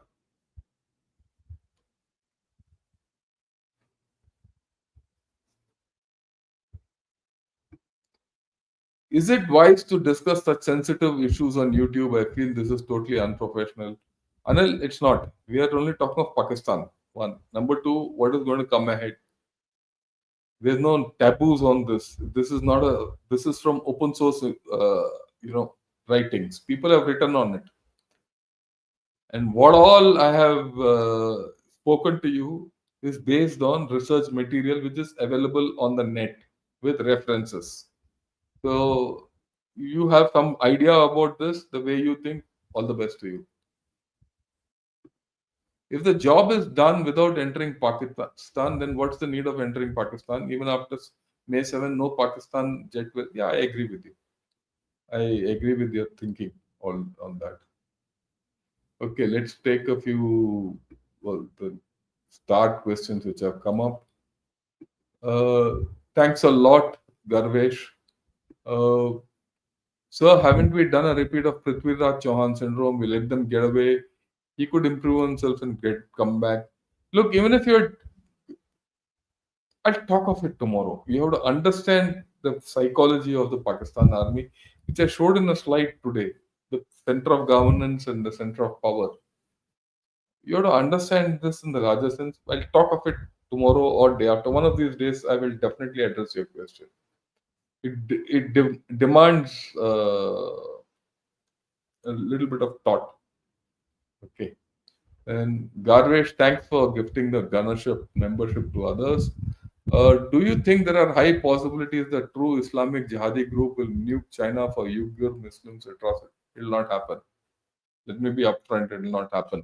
S1: Is it wise to discuss such sensitive issues on YouTube? I feel this is totally unprofessional. Anil, it's not. We are only talking of Pakistan. One. Number two, what is going to come ahead? There's no taboos on this. This is not a. This is from open source, writings. People have written on it, and what all I have spoken to you is based on research material which is available on the net with references. So you have some idea about this, the way you think. All the best to you. If the job is done without entering Pakistan, then what's the need of entering Pakistan? Even after May 7, no Pakistan jet will. Yeah, I agree with you. I agree with your thinking on that. Okay, let's take a few, the start questions which have come up. Uh, Thanks a lot, Garvesh. Uh, Sir, haven't we done a repeat of Prithviraj Chauhan syndrome? We let them get away. He could improve himself and come back. Look, even if you're, I'll talk of it tomorrow. You have to understand the psychology of the Pakistan army, which I showed in a slide today. The center of governance and the center of power. You have to understand this in the larger sense. I'll talk of it tomorrow or day after. One of these days, I will definitely address your question. It demands a little bit of thought. Okay. And Garvesh, thanks for gifting the gunnership membership to others. Do you think there are high possibilities that true Islamic jihadi group will nuke China for Uyghur Muslims atrocity? It will not happen. Let me be upfront, it will not happen.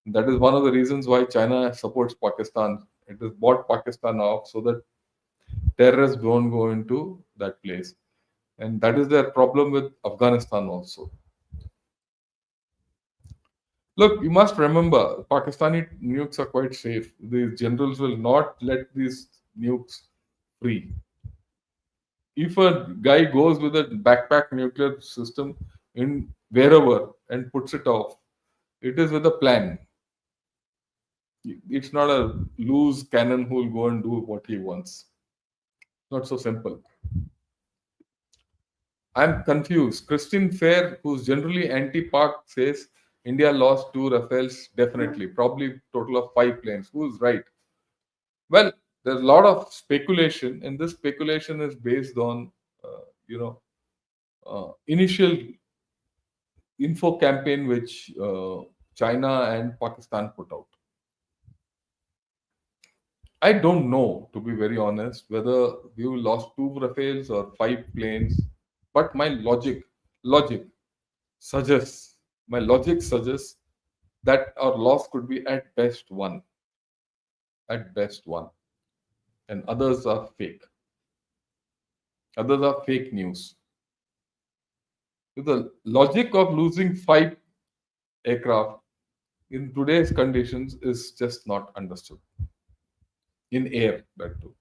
S1: That is one of the reasons why China supports Pakistan. It has bought Pakistan off so that terrorists don't go into that place. And that is their problem with Afghanistan also. Look, you must remember, Pakistani nukes are quite safe. The generals will not let these nukes free. If a guy goes with a backpack nuclear system in wherever and puts it off, It is with a plan. It's not a loose cannon who will go and do what he wants. Not so simple. I'm confused. Christine Fair, who's generally anti-Pak, says India lost two Rafales, definitely, probably total of 5 planes. Who's right? Well, there's a lot of speculation, and this speculation is based on, initial info campaign which China and Pakistan put out. I don't know, to be very honest, whether we lost two Rafales or 5 planes. But logic suggests, my logic suggests that our loss could be at best one, and others are fake. Others are fake news. So the logic of losing 5 aircraft in today's conditions is just not understood. In air, that too.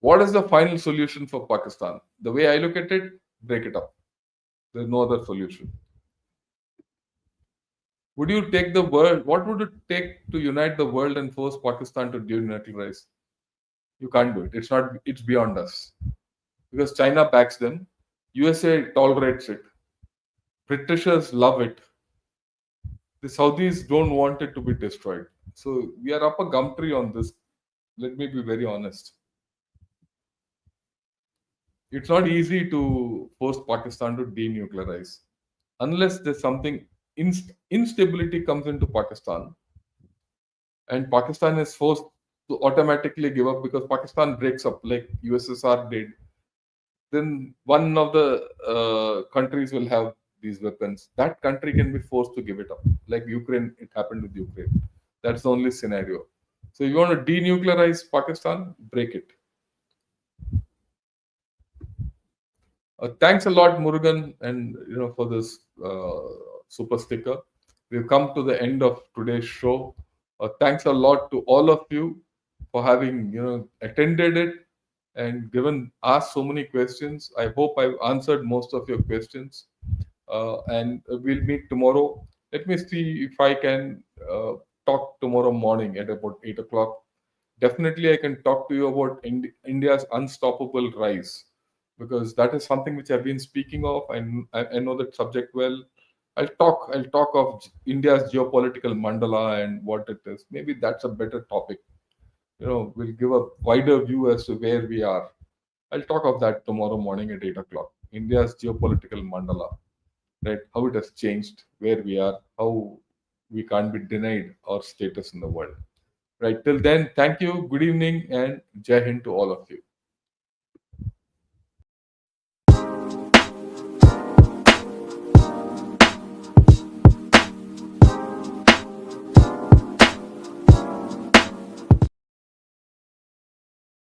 S1: What is the final solution for Pakistan? The way I look at it, break it up. There's no other solution. Would you take the world? What would it take to unite the world and force Pakistan to denuclearize? You can't do it. It's not. It's beyond us. Because China backs them. USA tolerates it. Britishers love it. The Saudis don't want it to be destroyed. So we are up a gum tree on this. Let me be very honest. It's not easy to force Pakistan to denuclearize unless there's something instability comes into Pakistan, and Pakistan is forced to automatically give up because Pakistan breaks up like USSR did. Then one of the countries will have these weapons. That country can be forced to give it up, like Ukraine. It happened with Ukraine. That's the only scenario. So you want to denuclearize Pakistan, break it. Thanks a lot, Murugan, and for this super sticker. We've come to the end of today's show. Thanks a lot to all of you for having attended it and given asked so many questions. I hope I've answered most of your questions. And we'll meet tomorrow. Let me see if I can talk tomorrow morning at about 8 o'clock. Definitely, I can talk to you about India's unstoppable rise, because that is something which I've been speaking of. I know that subject well. I'll talk of India's geopolitical mandala and what it is. Maybe that's a better topic. We'll give a wider view as to where we are. I'll talk of that tomorrow morning at 8 o'clock. India's geopolitical mandala, right? How it has changed, where we are, how we can't be denied our status in the world. Right. Till then, thank you. Good evening and Jai Hind to all of you.